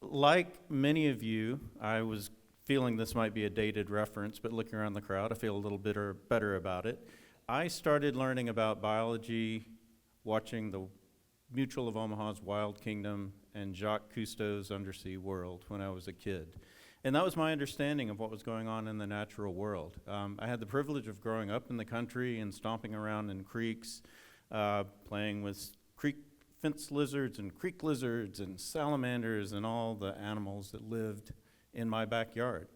Like many of you, I was feeling this might be a dated reference, but looking around the crowd, I feel a little bit better about it. I started learning about biology watching the Mutual of Omaha's Wild Kingdom and Jacques Cousteau's Undersea World when I was a kid. And that was my understanding of what was going on in the natural world. I had the privilege of growing up in the country and stomping around in creeks, playing with creek fence lizards and creek lizards and salamanders and all the animals that lived in my backyard.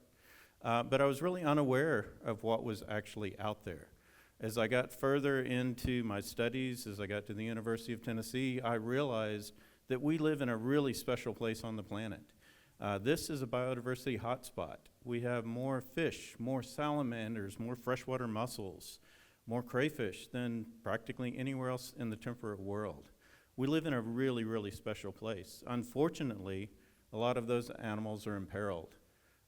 But I was really unaware of what was actually out there. As I got further into my studies, as I got to the University of Tennessee, I realized that we live in a really special place on the planet. This is a biodiversity hotspot. We have more fish, more salamanders, more freshwater mussels, more crayfish than practically anywhere else in the temperate world. We live in a really, really special place. Unfortunately, a lot of those animals are imperiled.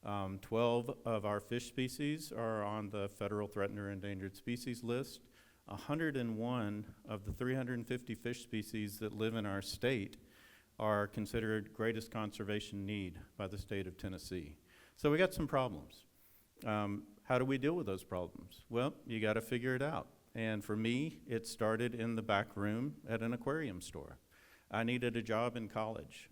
12 of our fish species are on the federal threatened or endangered species list. 101 of the 350 fish species that live in our state are considered greatest conservation need by the state of Tennessee. So we got some problems. How do we deal with those problems? Well, you got to figure it out. And for me, it started in the back room at an aquarium store. I needed a job in college.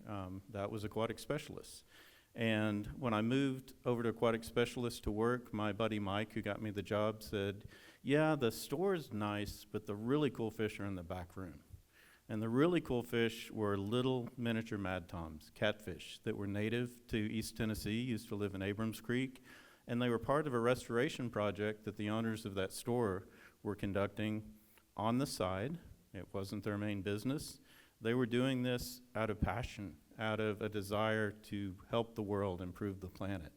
That was Aquatic Specialists. And when I moved over to Aquatic Specialists to work, my buddy Mike, who got me the job, said, yeah, the store's nice, but the really cool fish are in the back room. And the really cool fish were little miniature madtoms, catfish, that were native to East Tennessee, used to live in Abrams Creek, and they were part of a restoration project that the owners of that store were conducting on the side. It wasn't their main business. They were doing this out of passion, out of a desire to help the world improve the planet.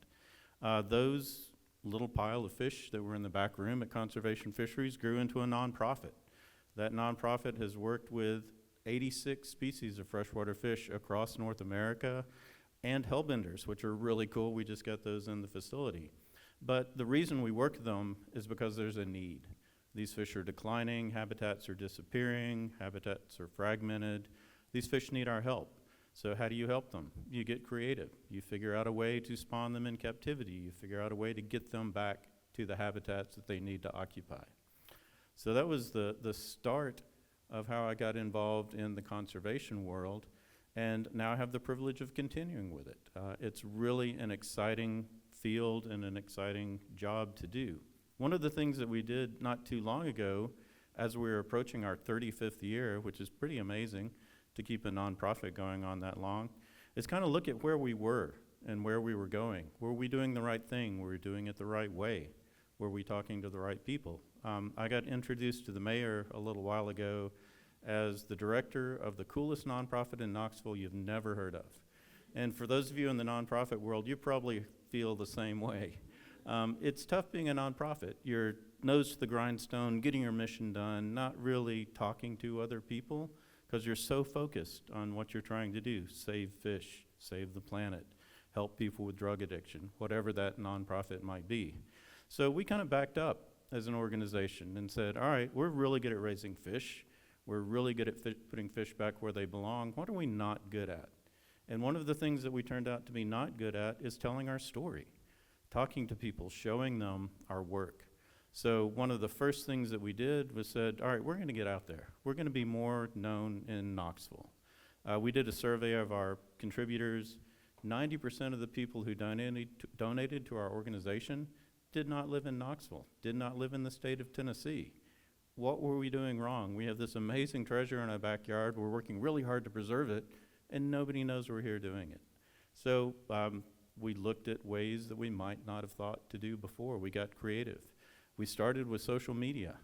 Those little pile of fish that were in the back room at Conservation Fisheries grew into a nonprofit. That nonprofit has worked with 86 species of freshwater fish across North America and hellbenders, which are really cool. We just got those in the facility. But the reason we work them is because there's a need. These fish are declining, habitats are disappearing, habitats are fragmented. These fish need our help. So how do you help them? You get creative. You figure out a way to spawn them in captivity. You figure out a way to get them back to the habitats that they need to occupy. So that was the start of how I got involved in the conservation world, and now I have the privilege of continuing with it. It's really an exciting field and an exciting job to do. One of the things that we did not too long ago, as we were approaching our 35th year, which is pretty amazing to keep a nonprofit going on that long, is kind of look at where we were and where we were going. Were we doing the right thing? Were we doing it the right way? Were we talking to the right people? I got introduced to the mayor a little while ago as the director of the coolest nonprofit in Knoxville you've never heard of. And for those of you in the nonprofit world, you probably feel the same way. It's tough being a nonprofit. You're nose to the grindstone, getting your mission done, not really talking to other people because you're so focused on what you're trying to do. Save fish, save the planet, help people with drug addiction, whatever that nonprofit might be. So we kind of backed up as an organization and said, all right, we're really good at raising fish. We're really good at putting fish back where they belong. What are we not good at? And one of the things that we turned out to be not good at is telling our story, talking to people, showing them our work. So one of the first things that we did was said, all right, we're going to get out there. We're going to be more known in Knoxville. We did a survey of our contributors. 90% of the people who donated to our organization did not live in Knoxville, did not live in the state of Tennessee. What were we doing wrong? We have this amazing treasure in our backyard. We're working really hard to preserve it, and nobody knows we're here doing it. So we looked at ways that we might not have thought to do before. We got creative. We started with social media.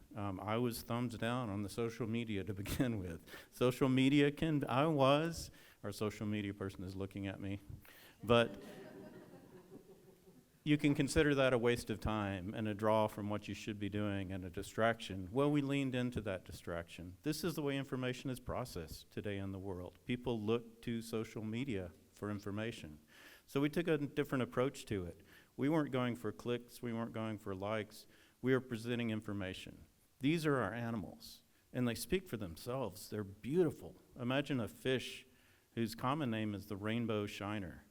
I was thumbs down on the social media to begin with. Social media our social media person is looking at me, but you can consider that a waste of time and a draw from what you should be doing and a distraction. Well, we leaned into that distraction. This is the way information is processed today in the world. People look to social media for information. So we took a different approach to it. We weren't going for clicks. We weren't going for likes. We were presenting information. These are our animals, and they speak for themselves. They're beautiful. Imagine a fish whose common name is the rainbow shiner.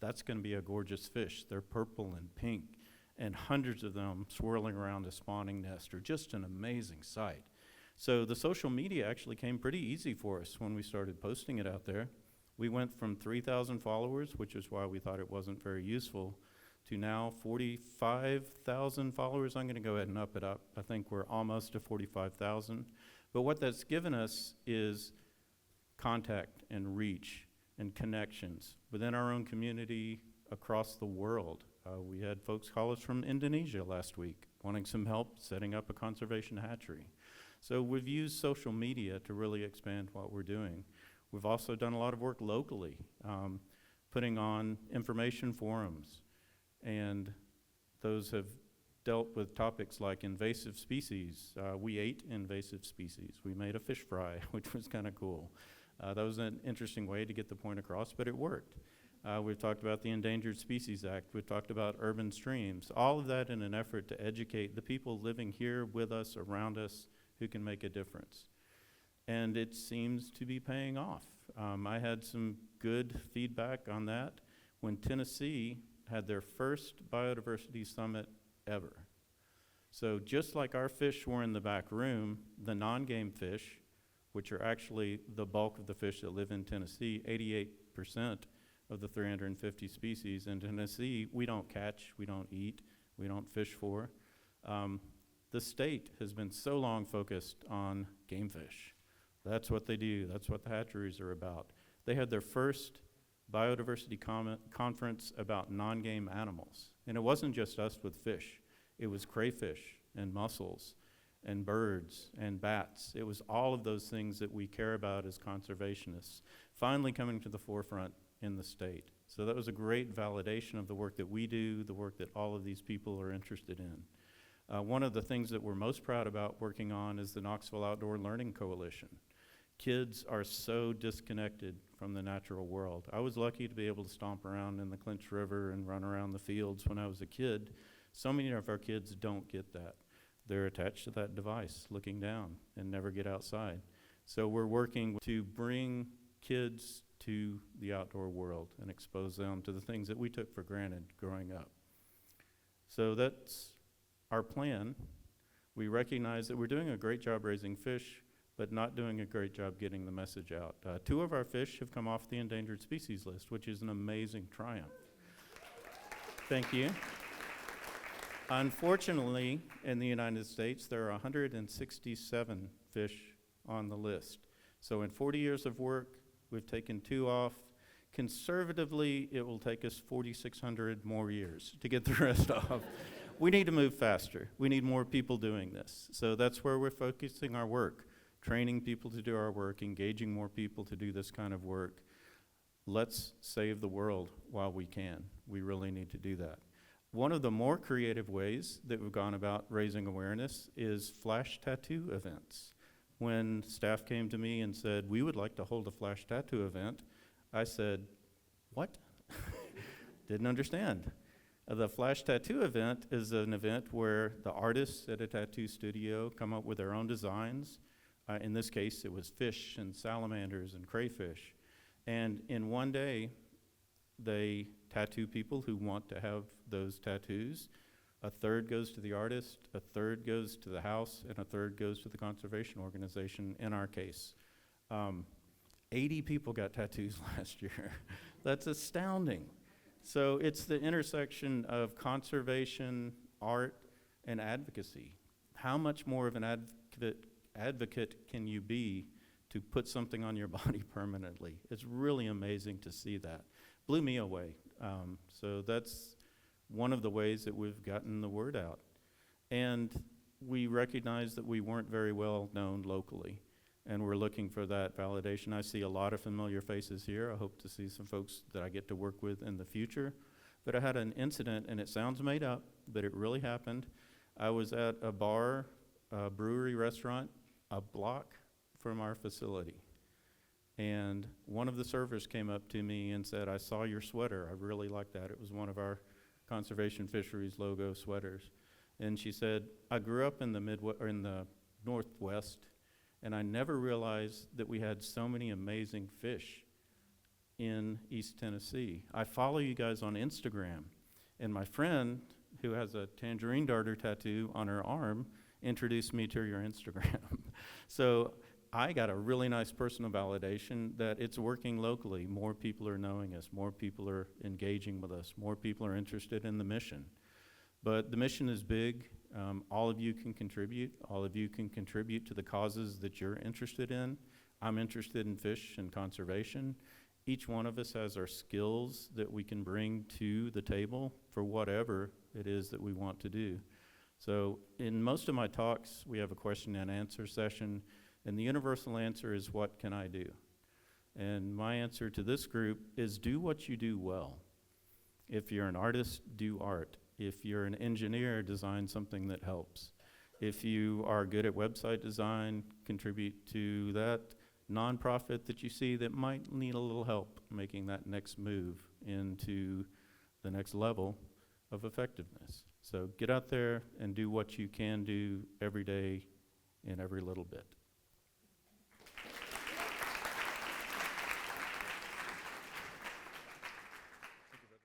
that's going to be a gorgeous fish. They're purple and pink, and hundreds of them swirling around a spawning nest are just an amazing sight. So the social media actually came pretty easy for us when we started posting it out there. We went from 3,000 followers, which is why we thought it wasn't very useful, to now 45,000 followers. I'm going to go ahead and up it up. I think we're almost to 45,000. But what that's given us is contact and reach and connections within our own community across the world. We had folks call us from Indonesia last week wanting some help setting up a conservation hatchery. So we've used social media to really expand what we're doing. We've also done a lot of work locally, putting on information forums, and those have dealt with topics like invasive species. We ate invasive species. We made a fish fry, which was kind of cool. That was an interesting way to get the point across, but it worked. We've talked about the Endangered Species Act. We've talked about urban streams. All of that in an effort to educate the people living here with us, around us, who can make a difference. And it seems to be paying off. I had some good feedback on that when Tennessee had their first biodiversity summit ever. So just like our fish were in the back room, the non-game fish, which are actually the bulk of the fish that live in Tennessee, 88% of the 350 species in Tennessee, we don't catch, we don't eat, we don't fish for. The state has been so long focused on game fish. That's what they do. That's what the hatcheries are about. They had their first biodiversity conference about non-game animals. And it wasn't just us with fish. It was crayfish and mussels and birds and bats. It was all of those things that we care about as conservationists finally coming to the forefront in the state. So that was a great validation of the work that we do, the work that all of these people are interested in. One of the things that we're most proud about working on is the Knoxville Outdoor Learning Coalition. Kids are so disconnected from the natural world. I was lucky to be able to stomp around in the Clinch River and run around the fields when I was a kid. So many of our kids don't get that. They're attached to that device, looking down, and never get outside. So we're working to bring kids to the outdoor world and expose them to the things that we took for granted growing up. So that's our plan. We recognize that we're doing a great job raising fish, but not doing a great job getting the message out. 2 of our fish have come off the endangered species list, which is an amazing triumph. Thank you. Unfortunately, in the United States, there are 167 fish on the list. So in 40 years of work, we've taken 2 off. Conservatively, it will take us 4,600 more years to get the rest off. We need to move faster. We need more people doing this. So that's where we're focusing our work, training people to do our work, engaging more people to do this kind of work. Let's save the world while we can. We really need to do that. One of the more creative ways that we've gone about raising awareness is flash tattoo events. When staff came to me and said, we would like to hold a flash tattoo event, I said, what? Didn't understand. The flash tattoo event is an event where the artists at a tattoo studio come up with their own designs. In this case, it was fish and salamanders and crayfish. And in one day, they tattoo people who want to have those tattoos. A third goes to the artist, a third goes to the house, and a third goes to the conservation organization, in our case. 80 people got tattoos last year. That's astounding. So it's the intersection of conservation, art, and advocacy. How much more of an advocate can you be to put something on your body permanently? It's really amazing to see that. Blew me away. So that's one of the ways that we've gotten the word out. And we recognize that we weren't very well known locally, and we're looking for that validation. I see a lot of familiar faces here. I hope to see some folks that I get to work with in the future. But I had an incident, and it sounds made up, but it really happened. I was at a bar, a brewery restaurant, a block from our facility. And one of the servers came up to me and said, I saw your sweater. I really like that. It was one of our Conservation Fisheries logo sweaters. And she said, I grew up in the Northwest, and I never realized that we had so many amazing fish in East Tennessee. I follow you guys on Instagram, and my friend who has a tangerine darter tattoo on her arm introduced me to your Instagram. So I got a really nice personal validation that it's working locally. More people are knowing us, more people are engaging with us, more people are interested in the mission. But the mission is big. All of you can contribute. All of you can contribute to the causes that you're interested in. I'm interested in fish and conservation. Each one of us has our skills that we can bring to the table for whatever it is that we want to do. So in most of my talks, we have a question and answer session, and the universal answer is, what can I do? And my answer to this group is, do what you do well. If you're an artist, do art. If you're an engineer, design something that helps. If you are good at website design, contribute to that nonprofit that you see that might need a little help making that next move into the next level of effectiveness. So get out there and do what you can do every day in every little bit.